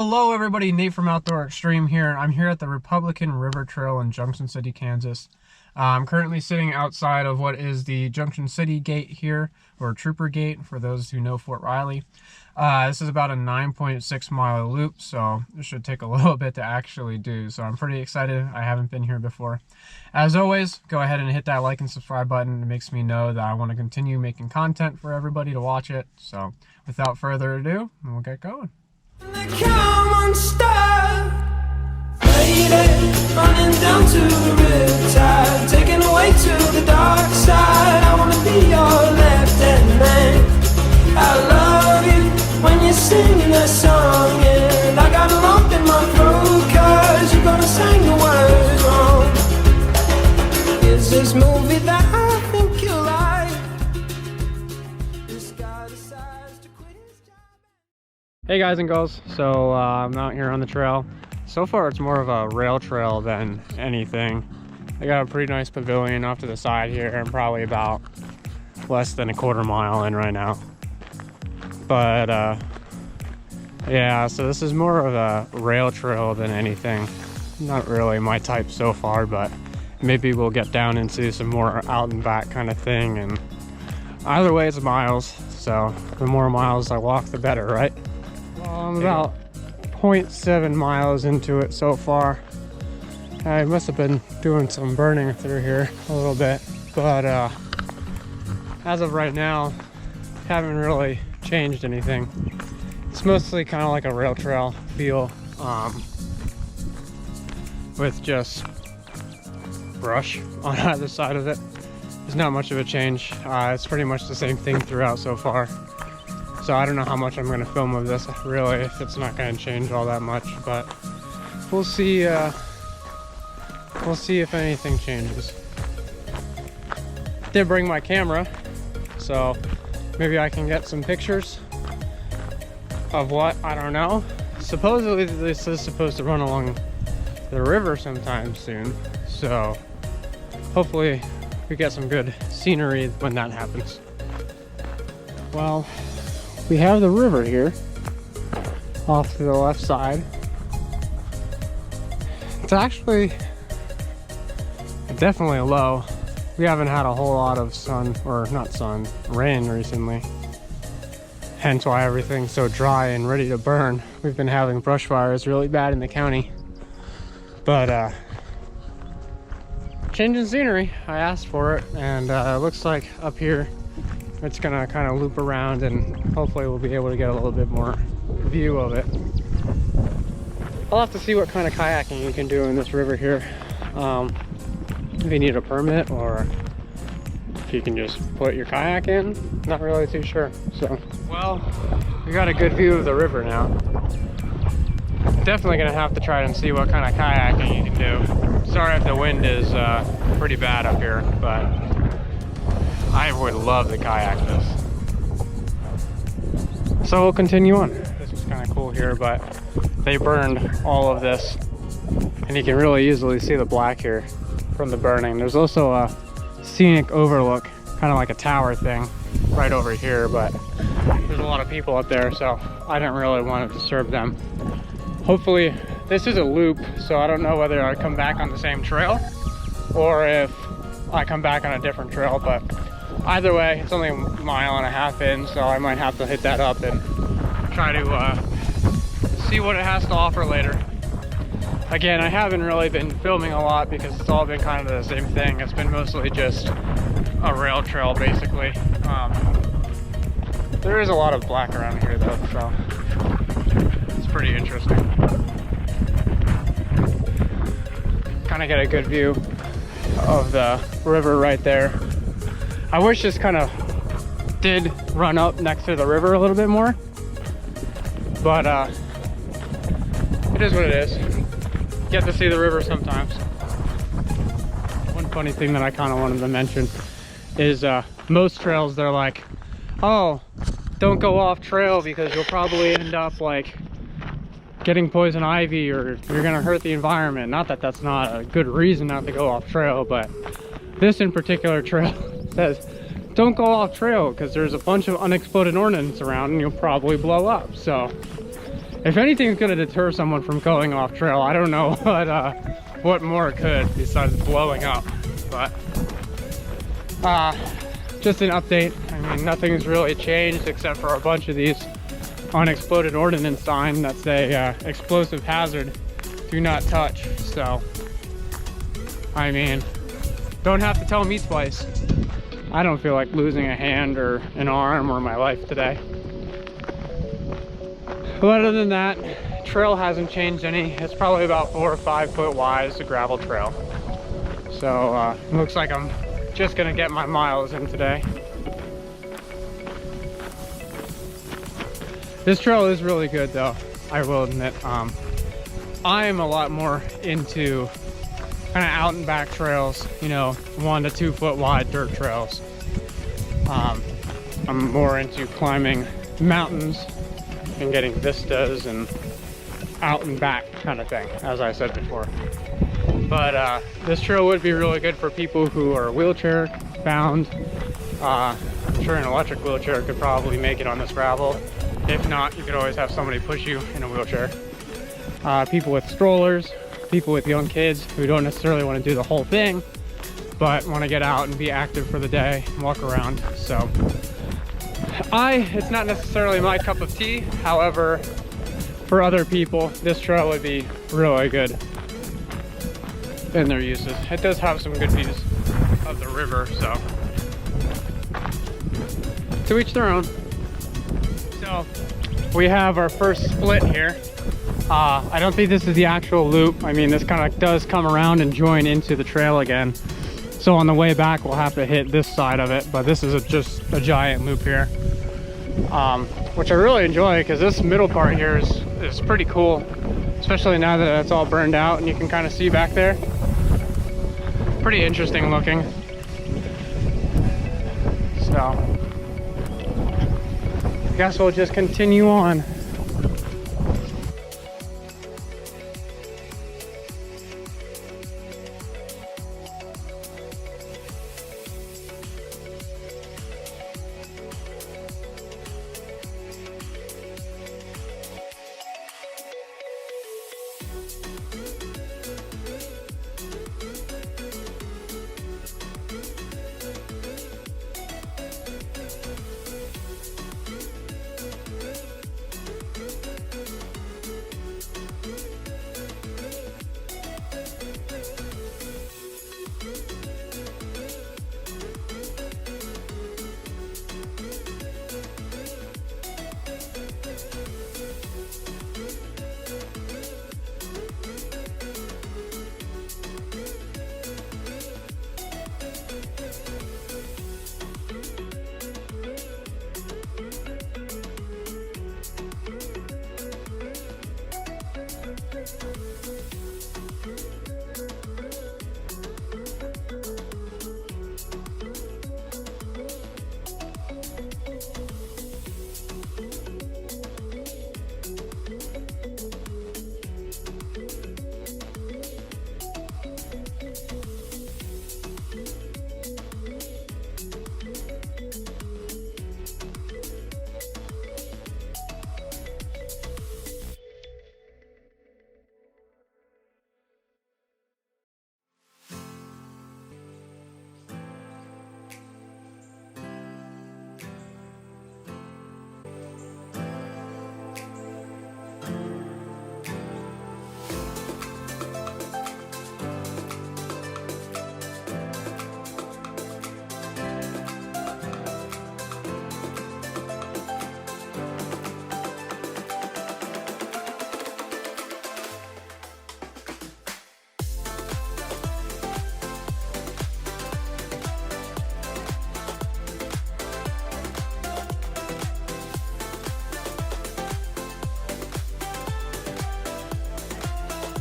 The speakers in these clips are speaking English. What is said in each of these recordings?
Hello everybody, Nate from Outdoor Extreme here. I'm here at the Republican River Trail in Junction City, Kansas. I'm currently sitting outside of what is the Junction City Gate here, or Trooper Gate for those who know Fort Riley. This is about a 9.6 mile loop, so it should take a little bit to actually do. So I'm pretty excited. I haven't been here before. As always, go ahead and hit that like and subscribe button. It makes me know that I want to continue making content for everybody to watch it. So without further ado, we'll get going. Come unstuck, lady, running down to the Riptide, taken away to the dark side. I wanna be your left-hand man. I love you when you're singing that song, and I got a lump in my throat 'cause you're gonna sing the words wrong. Is this movie that I think you like? This guy decides to quit his job. Hey guys and girls, so I'm out here on the trail. So far it's more of a rail trail than anything. I got a pretty nice pavilion off to the side here. I'm probably about less than a quarter mile in right now. But yeah, so this is more of a rail trail than anything. Not really my type so far, but maybe we'll get down into some more out and back kind of thing. And either way it's miles, so the more miles I walk the better, right? Well, I'm about 0.7 miles into it so far. I must have been doing some burning through here a little bit, but as of right now, haven't really changed anything. It's mostly kind of like a rail trail feel, with just brush on either side of it. There's not much of a change. It's pretty much the same thing throughout so far. So I don't know how much I'm going to film of this, really, if it's not going to change all that much, but we'll see if anything changes. Did bring my camera, so maybe I can get some pictures of what, I don't know. Supposedly this is supposed to run along the river sometime soon, so hopefully we get some good scenery when that happens. Well, we have the river here off to the left side. It's actually definitely low. We haven't had a whole lot of rain recently. Hence why everything's so dry and ready to burn. We've been having brush fires really bad in the county. But changing scenery, I asked for it, and it looks like up here it's gonna kind of loop around, and hopefully we'll be able to get a little bit more view of it. I'll have to see what kind of kayaking you can do in this river here. If you need a permit or if you can just put your kayak in, not really too sure. So, well, we got a good view of the river now. Definitely gonna have to try and see what kind of kayaking you can do. Sorry if the wind is pretty bad up here, but I would love to kayak this. So we'll continue on. This was kind of cool here, but they burned all of this, and you can really easily see the black here from the burning. There's also a scenic overlook, kind of like a tower thing right over here, but there's a lot of people up there, so I didn't really want to disturb them. Hopefully, this is a loop, so I don't know whether I come back on the same trail or if I come back on a different trail, but either way, it's only a mile and a half in, so I might have to hit that up and try to see what it has to offer later. Again, I haven't really been filming a lot because it's all been kind of the same thing. It's been mostly just a rail trail, basically. There is a lot of black around here, though, so it's pretty interesting. Kind of get a good view of the river right there. I wish this kind of did run up next to the river a little bit more, but it is what it is. Get to see the river sometimes. One funny thing that I kind of wanted to mention is most trails, they're like, oh, don't go off trail because you'll probably end up like getting poison ivy or you're gonna hurt the environment. Not that that's not a good reason not to go off trail, but this in particular trail says don't go off trail because there's a bunch of unexploded ordnance around and you'll probably blow up. So if anything's gonna deter someone from going off trail, I don't know what more could besides blowing up. But just an update. I mean, nothing's really changed except for a bunch of these unexploded ordnance signs that say explosive hazard, do not touch. So I mean, don't have to tell me twice. I don't feel like losing a hand or an arm or my life today. But other than that, trail hasn't changed any. It's probably about 4 or 5 foot wide. It's a gravel trail. So looks like I'm just gonna get my miles in today. This trail is really good though, I will admit. I am a lot more into kind of out and back trails, you know, 1 to 2 foot wide dirt trails. I'm more into climbing mountains and getting vistas and out and back kind of thing, as I said before. But this trail would be really good for people who are wheelchair bound. I'm sure an electric wheelchair could probably make it on this gravel. If not, you could always have somebody push you in a wheelchair. People with strollers, people with young kids who don't necessarily want to do the whole thing, but want to get out and be active for the day and walk around. So it's not necessarily my cup of tea. However, for other people, this trail would be really good in their uses. It does have some good views of the river, so to each their own. So we have our first split here. I don't think this is the actual loop. I mean, this kind of does come around and join into the trail again. So on the way back, we'll have to hit this side of it, but this is just a giant loop here, which I really enjoy because this middle part here is pretty cool, especially now that it's all burned out and you can kind of see back there. Pretty interesting looking. So I guess we'll just continue on.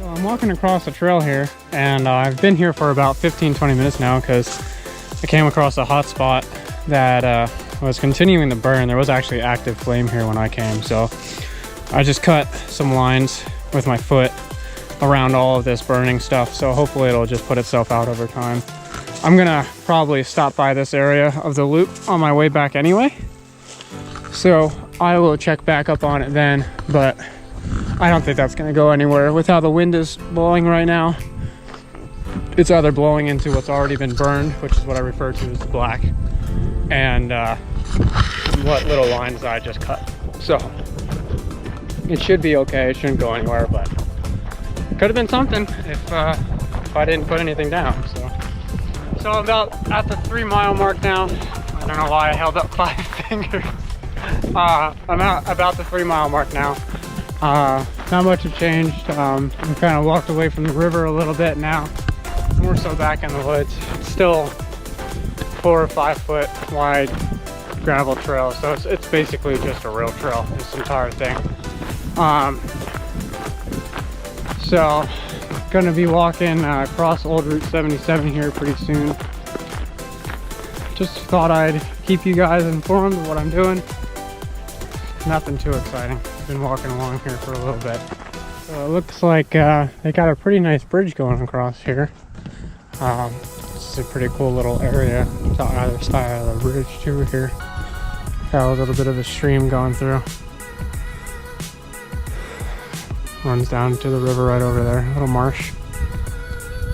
I'm walking across the trail here, and I've been here for about 15-20 minutes now because I came across a hot spot that was continuing to burn. There was actually active flame here when I came, so I just cut some lines with my foot around all of this burning stuff, so hopefully it'll just put itself out over time. I'm gonna probably stop by this area of the loop on my way back anyway, so I will check back up on it then. But I don't think that's gonna go anywhere with how the wind is blowing right now. It's either blowing into what's already been burned, which is what I refer to as the black, and what little lines I just cut. So it should be okay. It shouldn't go anywhere, but could have been something if I didn't put anything down. So I'm about at the 3 mile mark now. I don't know why I held up 5 fingers. I'm about the 3 mile mark now. Not much has changed. I'm kind of walked away from the river a little bit now. More so back in the woods. It's still 4 or 5 foot wide gravel trail, so it's basically just a real trail, this entire thing. So gonna be walking across old Route 77 here pretty soon. Just thought I'd keep you guys informed of what I'm doing. Nothing too exciting. I've been walking along here for a little bit. So it looks like they got a pretty nice bridge going across here. This is a pretty cool little area to either side of the bridge too here. Got a little bit of a stream going through. Runs down to the river right over there, a little marsh.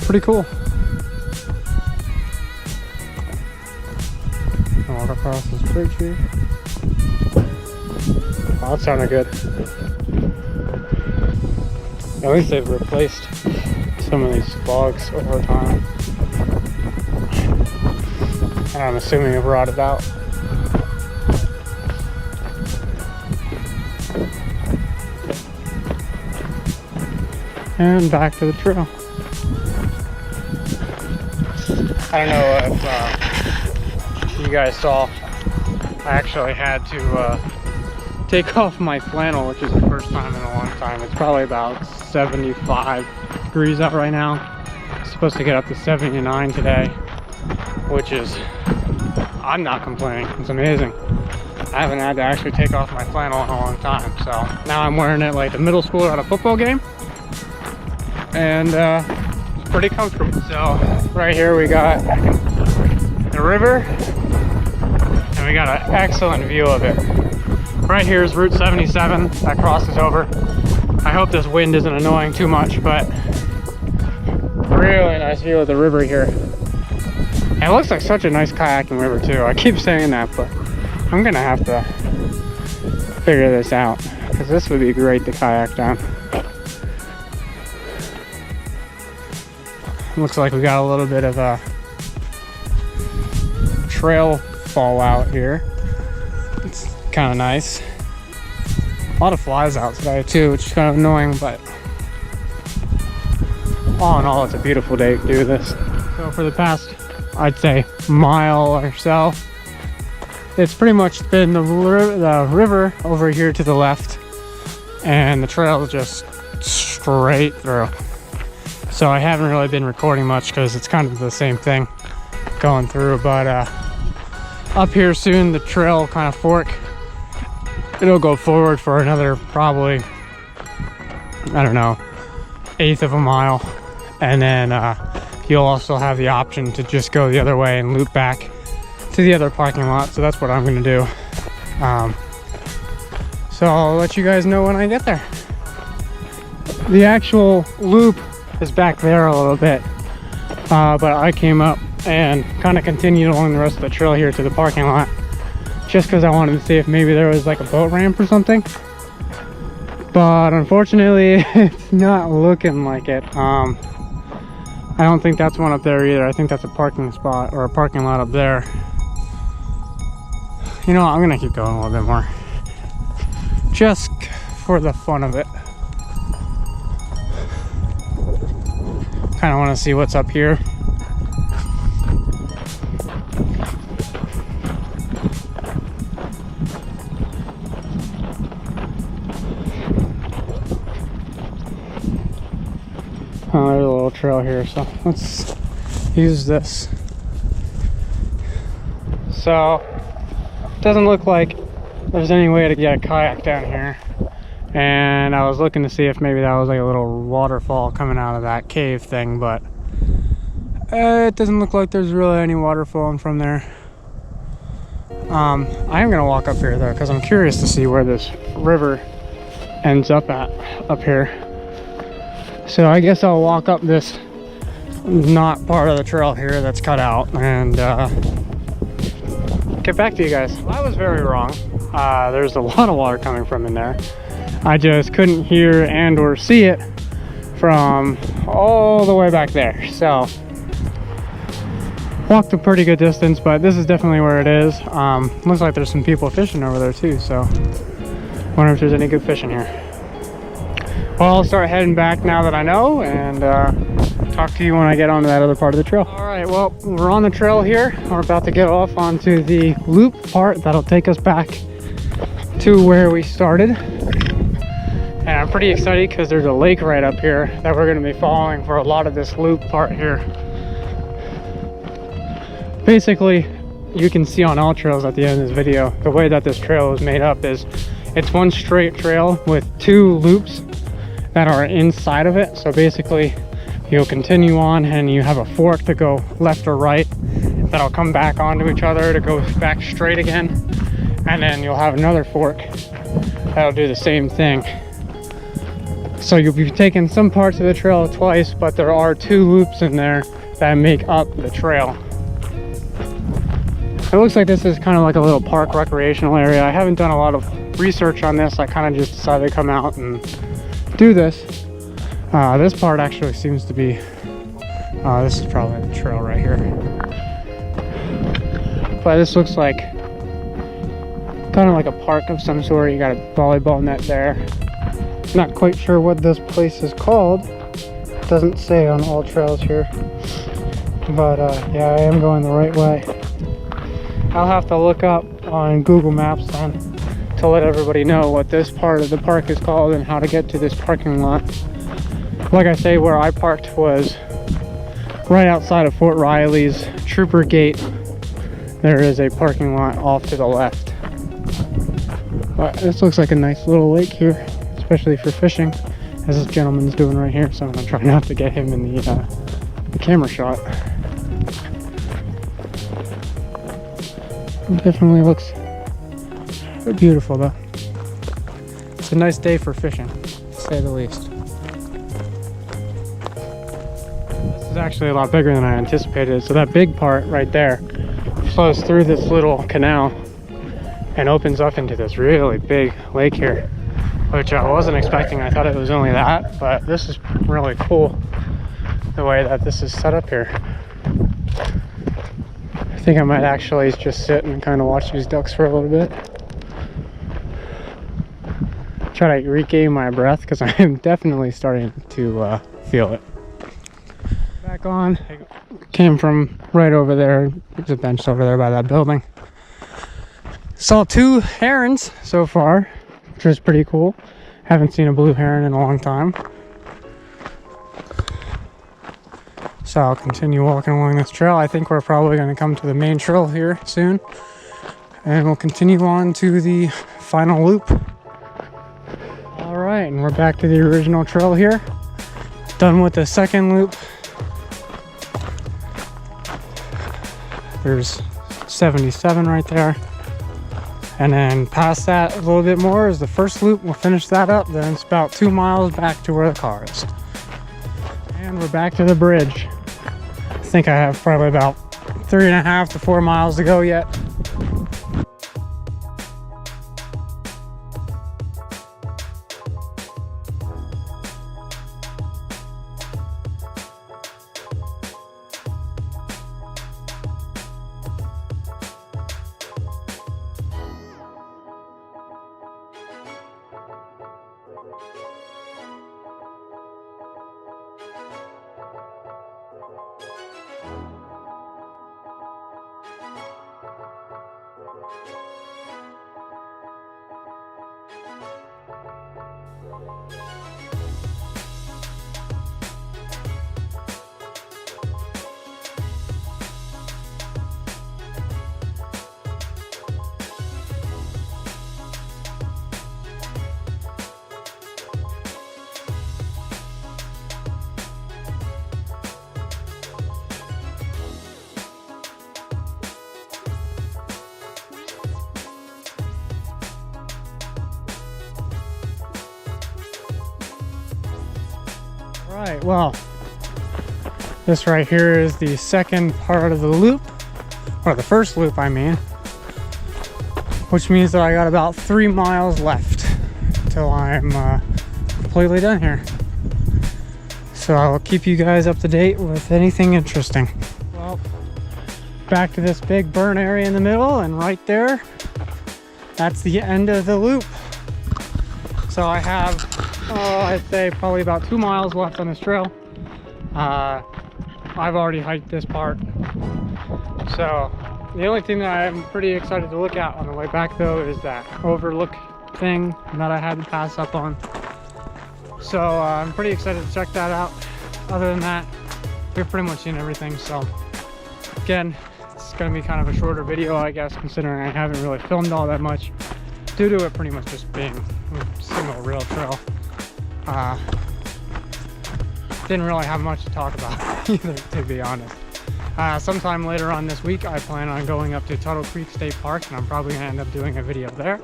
Pretty cool. I'll walk across this bridge here. Oh, that sounded good. At least they've replaced some of these logs over time. And I'm assuming it rotted out. And back to the trail. I don't know if you guys saw, I actually had to take off my flannel, which is the first time in a long time. It's probably about 75 degrees out right now. It's supposed to get up to 79 today, which is, I'm not complaining. It's amazing. I haven't had to actually take off my flannel in a long time. So now I'm wearing it like a middle schooler at a football game. And it's pretty comfortable. So right here we got the river, and we got an excellent view of it. Right here is Route 77 that crosses over. I hope this wind isn't annoying too much, but really nice view of the river here. And it looks like such a nice kayaking river too. I keep saying that, but I'm gonna have to figure this out, because this would be great to kayak down. Looks like we got a little bit of a trail fallout here. It's kind of nice. A lot of flies out today too, which is kind of annoying, but all in all, it's a beautiful day to do this. So for the past, I'd say, mile or so, it's pretty much been the river over here to the left, and the trail is just straight through. So I haven't really been recording much because it's kind of the same thing going through, but up here soon the trail will kind of fork. It'll go forward for another probably, I don't know, 1/8 of a mile, and then you'll also have the option to just go the other way and loop back to the other parking lot. So that's what I'm gonna do. So I'll let you guys know when I get there. The actual loop is back there a little bit, but I came up and kind of continued along the rest of the trail here to the parking lot, just because I wanted to see if maybe there was like a boat ramp or something, but unfortunately it's not looking like it. I don't think that's one up there either. I think that's a parking spot or a parking lot up there. You know what, I'm gonna keep going a little bit more just for the fun of it. Kind of want to see what's up here. Oh, there's a little trail here, so let's use this. So, it doesn't look like there's any way to get a kayak down here. And I was looking to see if maybe that was like a little waterfall coming out of that cave thing, but it doesn't look like there's really any water flowing from there. I am gonna walk up here though, because I'm curious to see where this river ends up at up here. So I guess I'll walk up this not part of the trail here that's cut out and get back to you guys. I was very wrong. There's a lot of water coming from in there. I just couldn't hear and or see it from all the way back there. So walked a pretty good distance, but this is definitely where it is. Looks like there's some people fishing over there too, so wonder if there's any good fishing here. Well, I'll start heading back now that I know, and talk to you when I get onto that other part of the trail. All right, well, we're on the trail here. We're about to get off onto the loop part that'll take us back to where we started. And I'm pretty excited because there's a lake right up here that we're going to be following for a lot of this loop part here. Basically, you can see on all trails at the end of this video, the way that this trail is made up is it's one straight trail with two loops that are inside of it. So basically, you'll continue on and you have a fork to go left or right that'll come back onto each other to go back straight again. And then you'll have another fork that'll do the same thing. So you'll be taking some parts of the trail twice, but there are two loops in there that make up the trail. It looks like this is kind of like a little park recreational area. I haven't done a lot of research on this. I kind of just decided to come out and do this. This part actually seems to be, this is probably the trail right here. But this looks like kind of like a park of some sort. You got a volleyball net there. Not quite sure what this place is called. It doesn't say on all trails here. But yeah, I am going the right way. I'll have to look up on Google Maps then to let everybody know what this part of the park is called and how to get to this parking lot. Like I say, where I parked was right outside of Fort Riley's Trooper Gate. There is a parking lot off to the left. But this looks like a nice little lake here, especially for fishing, as this gentleman's doing right here. So I'm gonna try not to get him in the camera shot. It definitely looks beautiful though. It's a nice day for fishing, to say the least. This is actually a lot bigger than I anticipated. So that big part right there flows through this little canal and opens up into this really big lake here, which I wasn't expecting. I thought it was only that, but this is really cool the way that this is set up here. I think I might actually just sit and kind of watch these ducks for a little bit. Try to regain my breath because I am definitely starting to feel it. Back on. Came from right over there. There's a bench over there by that building. Saw two herons so far, which was pretty cool. Haven't seen a blue heron in a long time. So I'll continue walking along this trail. I think we're probably going to come to the main trail here soon. And we'll continue on to the final loop. Alright, and we're back to the original trail here. Done with the second loop. There's 77 right there. And then past that a little bit more is the first loop. We'll finish that up. Then it's about 2 miles back to where the car is. And we're back to the bridge. I think I have probably about 3.5 to 4 miles to go yet. All right, well, this right here is the second part of the loop, or the first loop, I mean, which means that I got about 3 miles left till I'm completely done here. So I'll keep you guys up to date with anything interesting. Well, back to this big burn area in the middle, and right there, that's the end of the loop. So I have, I'd say probably about 2 miles left on this trail. I've already hiked this part. So the only thing that I'm pretty excited to look at on the way back though is that overlook thing that I had to pass up on. So I'm pretty excited to check that out. Other than that, we've pretty much seen everything. So again, it's gonna be kind of a shorter video, I guess, considering I haven't really filmed all that much due to it pretty much just being a single rail trail. Didn't really have much to talk about either, to be honest. Sometime later on this week, I plan on going up to Tuttle Creek State Park, and I'm probably gonna end up doing a video there.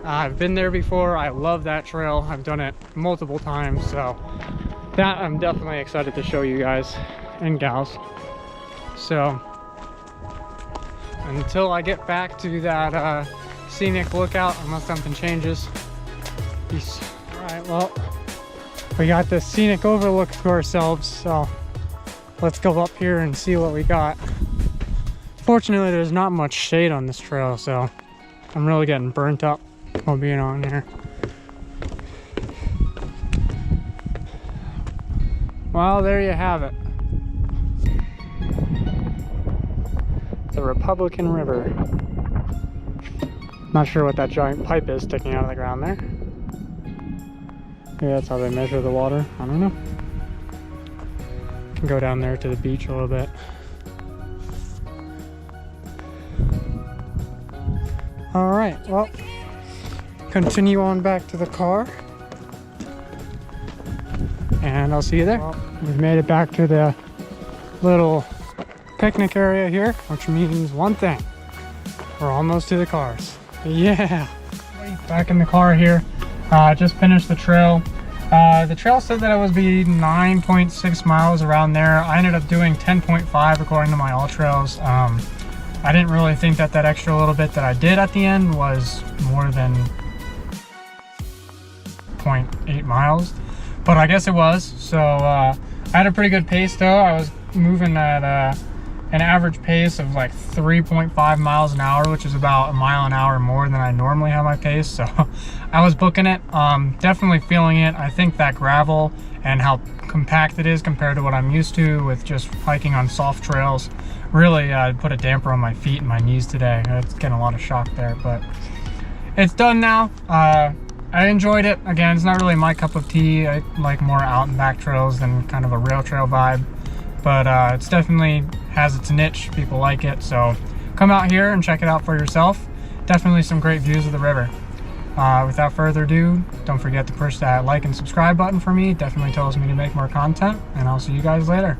I've been there before. I love that trail. I've done it multiple times, so that I'm definitely excited to show you guys and gals. So until I get back to that scenic lookout, unless something changes, peace. All right, well, we got this scenic overlook to ourselves, so let's go up here and see what we got. Fortunately, there's not much shade on this trail, so I'm really getting burnt up while being on here. Well, there you have it. The Republican River. Not sure what that giant pipe is sticking out of the ground there. Maybe that's how they measure the water. I don't know. Can go down there to the beach a little bit. All right, well, continue on back to the car, and I'll see you there. Well, we've made it back to the little picnic area here, which means one thing: we're almost to the cars. Yeah, back in the car here. Just finished the trail. The trail said that it was be 9.6 miles around there. I ended up doing 10.5 according to my all trails. I didn't really think that that extra little bit that I did at the end was more than 0.8 miles, but I guess it was. So I had a pretty good pace though. I was moving at an average pace of like 3.5 miles an hour, which is about a mile an hour more than I normally have my pace. So I was booking it, definitely feeling it. I think that gravel and how compact it is compared to what I'm used to with just hiking on soft trails really put a damper on my feet and my knees today. It's getting a lot of shock there, but it's done now. I enjoyed it. Again, it's not really my cup of tea. I like more out and back trails than kind of a rail trail vibe, but it's definitely has its niche. People like it, so come out here and check it out for yourself. Definitely some great views of the river. Without further ado, don't forget to push that like and subscribe button for me. It definitely tells me to make more content, and I'll see you guys later.